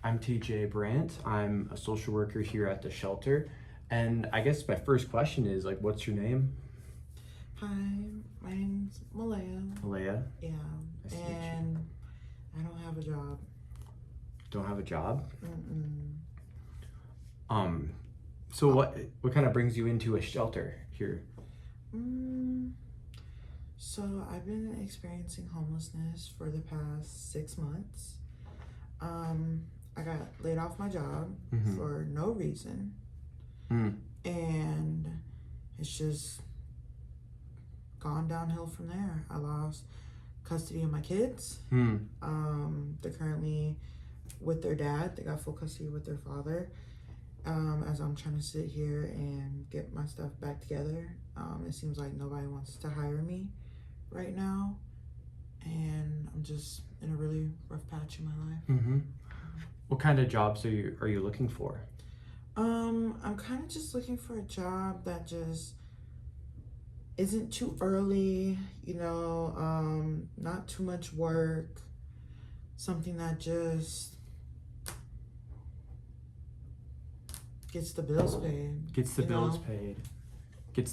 I'm TJ Brandt. I'm a social worker here at the shelter. And I guess my first question is like, what's your name? Hi, my name's Malaya. Malaya? Yeah. Nice to meet you. And I don't have a job. Don't have a job? Mm-mm. So what kind of brings you into a shelter here? So I've been experiencing homelessness for the past 6 months. I got laid off my job for no reason. And it's just gone downhill from there. I lost custody of my kids. They're currently with their dad. They got full custody with their father. As I'm trying to sit here and get my stuff back together, it seems like nobody wants to hire me right now, and I'm just in a really rough patch in my life. What kind of jobs are you looking for? I'm kind of just looking for a job that just isn't too early, not too much work, something that just gets the bills paid. Gets the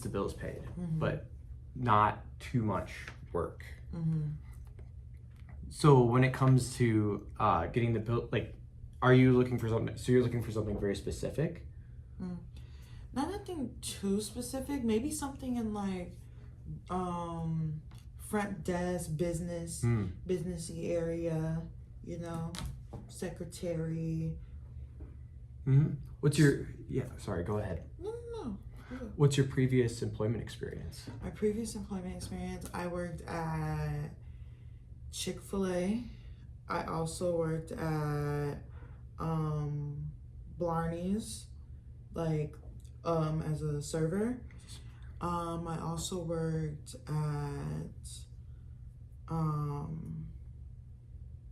bills paid, but not too much work. So when it comes to getting the bill, like, are you looking for something? So you're looking for something very specific? Not anything too specific. Maybe something in like front desk, businessy area. Secretary. What's your sorry, go ahead. No. What's your previous employment experience? My previous employment experience, I worked at Chick-fil-A. I also worked at Blarney's, like as a server. I also worked at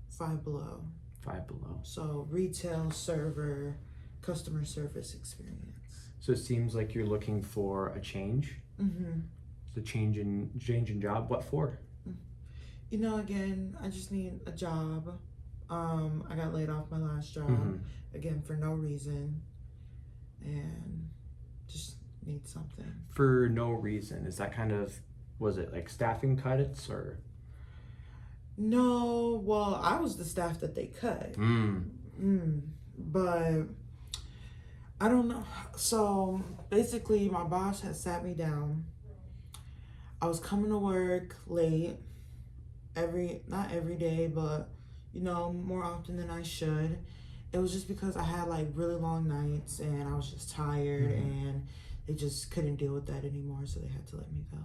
Five Below. So retail server, customer service experience. So it seems like you're looking for a change. The change in job. What for? Again, I just need a job. I got laid off my last job again for no reason, and just need something. For no reason. Is that was it like staffing cuts or? No, well, I was the staff that they cut. But I don't know. So basically, my boss had sat me down. I was coming to work late, not every day, but more often than I should. It was just because I had like really long nights and I was just tired, and they just couldn't deal with that anymore, so they had to let me go.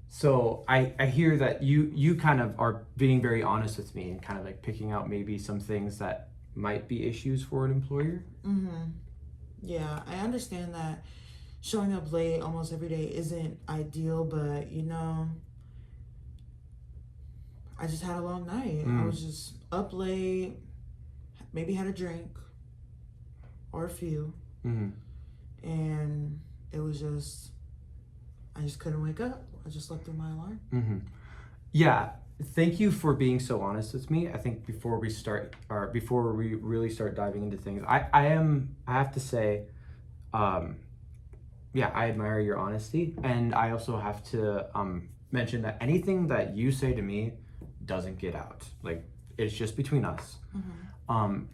So I hear that you kind of are being very honest with me and kind of like picking out maybe some things that might be issues for an employer. Yeah, I understand that showing up late almost every day isn't ideal, but I just had a long night. I was just up late, maybe had a drink or a few, and it was just, I just couldn't wake up. I just slept through my alarm. Yeah, thank you for being so honest with me. I think before we really start diving into things, I have to say, I admire your honesty, and I also have to mention that anything that you say to me doesn't get out. Like, it's just between us. And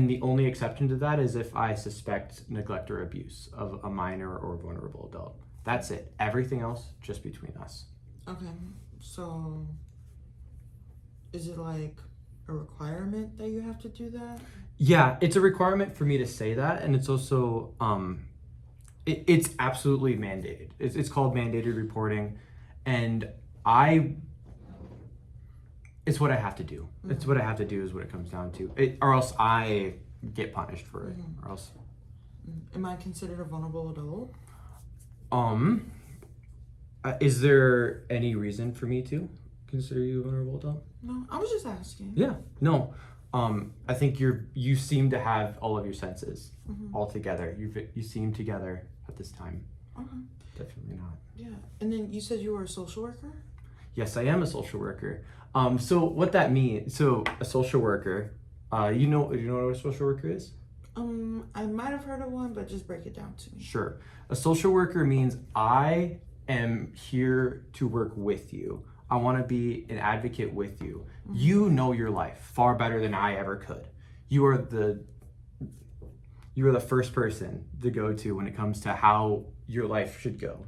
the only exception to that is if I suspect neglect or abuse of a minor or vulnerable adult. That's it. Everything else, just between us. Okay, so is it like a requirement that you have to do that? Yeah, it's a requirement for me to say that, and it's also it's absolutely mandated. It's called mandated reporting, and it's what I have to do. It's what I have to do is what it comes down to. Or else I get punished for it. Or else. Am I considered a vulnerable adult? Is there any reason for me to consider you a vulnerable adult? No, I was just asking. Yeah, no. I think you seem to have all of your senses all together. You seem together at this time. Okay. Definitely not. Yeah, and then you said you were a social worker? Yes, I am a social worker. So what that means, so a social worker, you know what a social worker is? I might have heard of one, but just break it down to me. Sure. A social worker means I am here to work with you. I want to be an advocate with you. You know your life far better than I ever could. You are the first person to go to when it comes to how your life should go.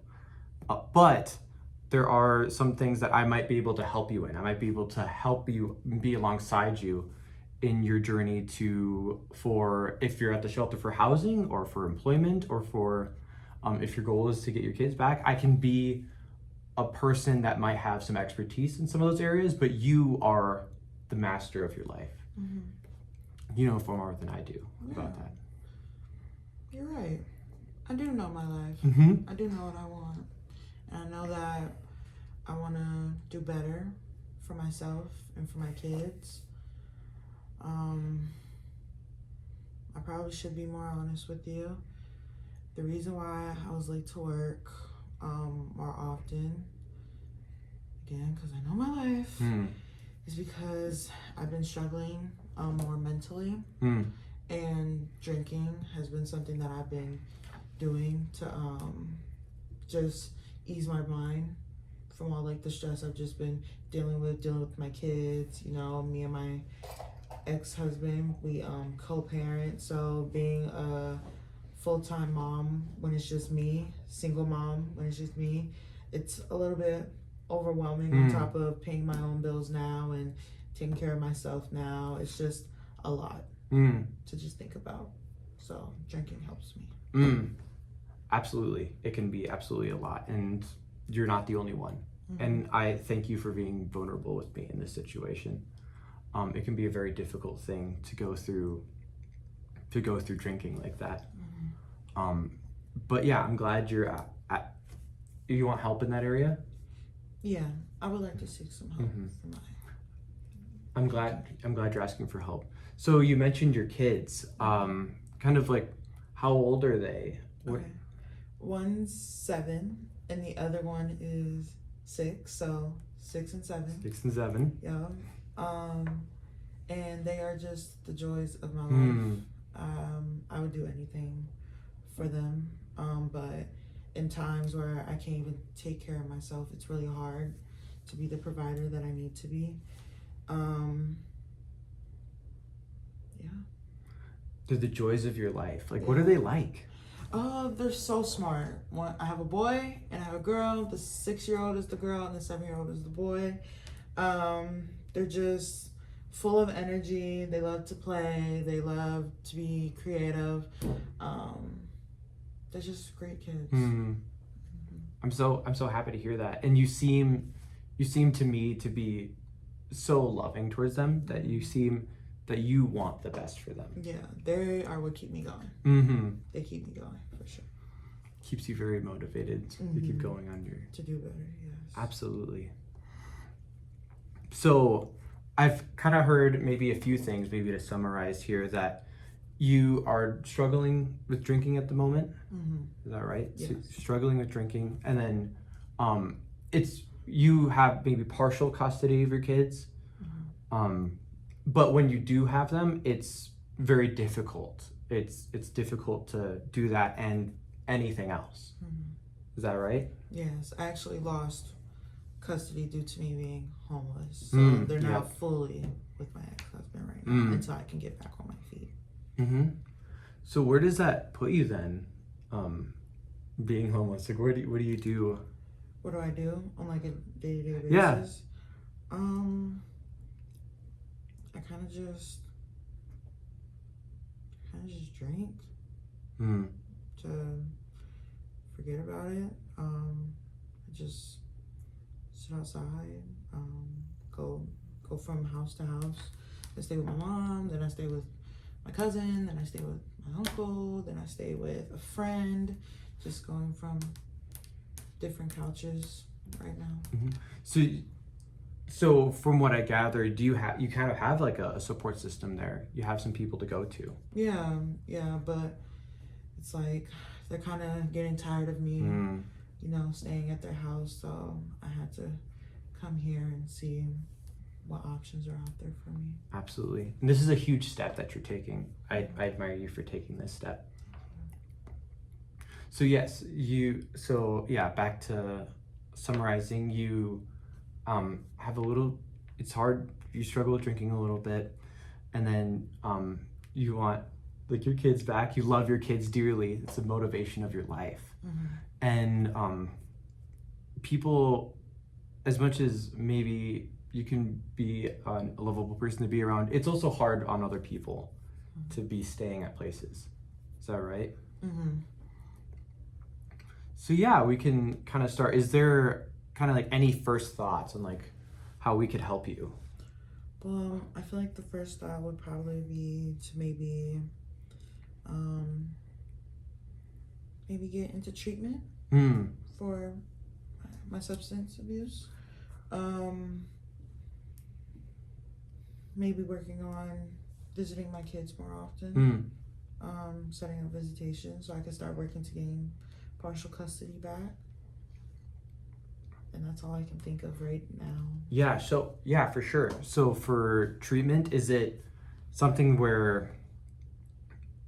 But there are some things that I might be able to help you in. I might be able to help you be alongside you in your journey for if you're at the shelter for housing or for employment or for if your goal is to get your kids back. I can be a person that might have some expertise in some of those areas, but you are the master of your life. You know far more than I do about that. You're right. I do know my life. I do know what I want. And I know that I want to do better for myself and for my kids. I probably should be more honest with you. The reason why I was late to work more often, again, because I know my life, is because I've been struggling more mentally. And drinking has been something that I've been doing to just ease my mind from all like the stress I've just been dealing with my kids. You know, me and my ex-husband, we co-parent, so being a full-time mom when it's just me, single mom when it's just me, it's a little bit overwhelming on top of paying my own bills now and taking care of myself now. It's just a lot to just think about. So drinking helps me. Absolutely. It can be absolutely a lot, and you're not the only one. And I thank you for being vulnerable with me in this situation. It can be a very difficult thing to go through drinking like that. But yeah, I'm glad you're at you want help in that area? Yeah, I would like to seek some help for my... I'm glad you're asking for help. So you mentioned your kids. Kind of like, how old are they? Okay. One's 7 and the other one is 6, so 6 and 7. 6 and 7. Yeah. And they are just the joys of my life. I would do anything for them. But in times where I can't even take care of myself, it's really hard to be the provider that I need to be. Yeah. They're the joys of your life. Like, what are they like? Oh, they're so smart. I have a boy and I have a girl. The 6-year-old is the girl and the 7-year-old is the boy. They're just full of energy. They love to play. They love to be creative. They're just great kids. I'm so happy to hear that. And you seem to me to be so loving towards them, that you want the best for them. Yeah, they are what keep me going. They keep me going for sure. Keeps you very motivated to keep going on to do better. Yes, absolutely. So I've kind of heard maybe a few things, maybe to summarize here, that you are struggling with drinking at the moment. Is that right? Yes. So struggling with drinking, and then you have maybe partial custody of your kids. But when you do have them, it's very difficult. It's difficult to do that and anything else. Is that right? Yes, I actually lost custody due to me being homeless. So they're now fully with my ex-husband right now until I can get back on my feet. So where does that put you then, being homeless? Like, what do you do? What do I do on like a day-to-day basis? Yeah. I kind of just drink to forget about it. I just sit outside, go from house to house. I stay with my mom, then I stay with my cousin, then I stay with my uncle, then I stay with a friend, just going from different couches right now. So from what I gather, you kind of have like a support system there. You have some people to go to. Yeah, but it's like they're kind of getting tired of me, staying at their house. So I had to come here and see what options are out there for me. Absolutely. And this is a huge step that you're taking. I admire you for taking this step. So yes, back to summarizing, you have a little, it's hard, you struggle with drinking a little bit, and then you want like your kids back, you love your kids dearly, it's the motivation of your life. And people, as much as maybe you can be a lovable person to be around, it's also hard on other people to be staying at places. Is that right? So yeah, we can kind of start. Is there kind of like any first thoughts on like how we could help you? Well, I feel like the first thought would probably be to maybe get into treatment for my substance abuse. Maybe working on visiting my kids more often. Setting up visitations so I can start working to gain partial custody back. And that's all I can think of right now. Yeah, so yeah, for sure. So for treatment, is it something where,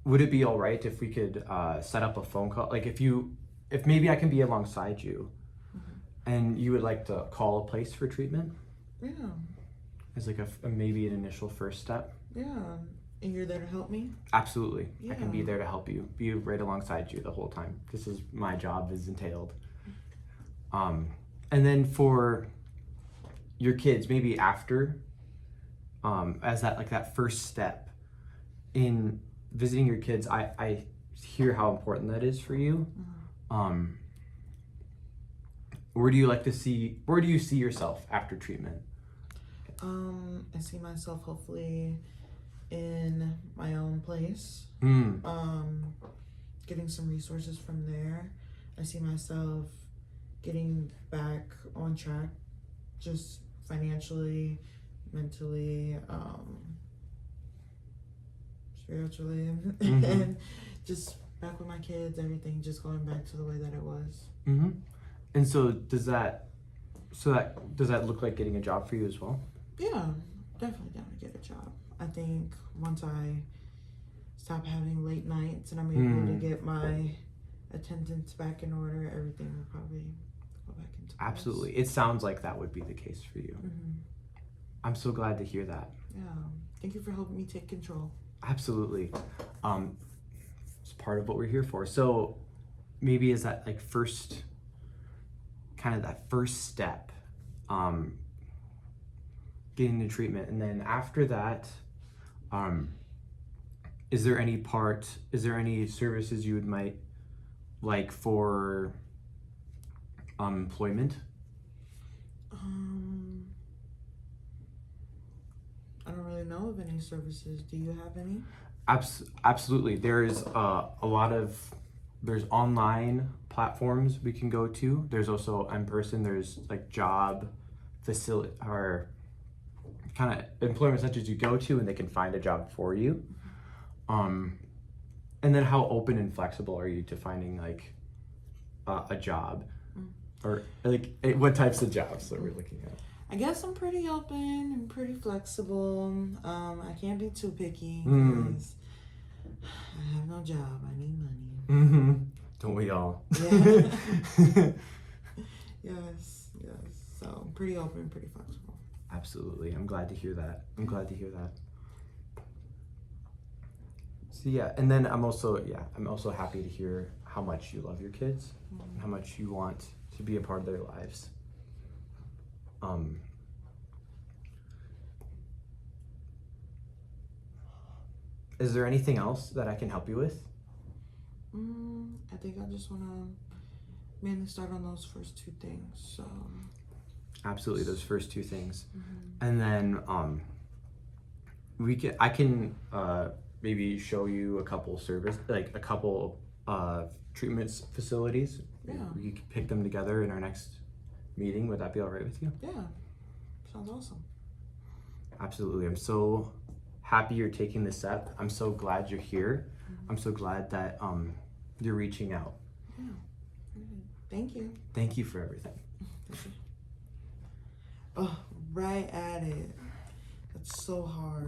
would it be all right if we could set up a phone call? Like if maybe I can be alongside you and you would like to call a place for treatment? Yeah. As like a maybe an initial first step? Yeah. And you're there to help me? Absolutely. Yeah. I can be there to help you, be right alongside you the whole time. This is my job is entailed. And then for your kids, maybe after, as that first step in visiting your kids, I hear how important that is for you. Where do you see yourself after treatment? I see myself hopefully in my own place. Getting some resources from there. I see myself getting back on track, just financially, mentally, spiritually, and just back with my kids, everything just going back to the way that it was. And so does that look like getting a job for you as well? Yeah, definitely down to get a job. I think once I stop having late nights and I'm able to get my attendance back in order, everything will probably go back into place. Absolutely. It sounds like that would be the case for you. I'm so glad to hear that. Yeah. Thank you for helping me take control. Absolutely. It's part of what we're here for. So maybe is that like first step, getting the treatment, and then after that, is there any services you might like for employment? I don't really know of any services. Do you have any? Absolutely. There's there's online platforms we can go to. There's also in person. There's like job facility or kind of employment centers you go to and they can find a job for you. And then how open and flexible are you to finding like a job, or like what types of jobs are we looking at? I guess I'm pretty open and pretty flexible. I can't be too picky because I have no job. I need money. Don't we all? Yeah. Yes. So I'm pretty open, pretty flexible. Absolutely. I'm glad to hear that. So yeah, and then I'm also happy to hear how much you love your kids, and how much you want to be a part of their lives. Is there anything else that I can help you with? I think I just want to mainly start on those first two things. So absolutely, those first two things, and then I can maybe show you a couple treatment facilities. Yeah. We could pick them together in our next meeting. Would that be all right with you? Yeah, sounds awesome. Absolutely. I'm so happy you're taking this step. I'm so glad you're here. I'm so glad that you're reaching out. Yeah. Thank you. Thank you for everything. Oh, right at it. That's so hard.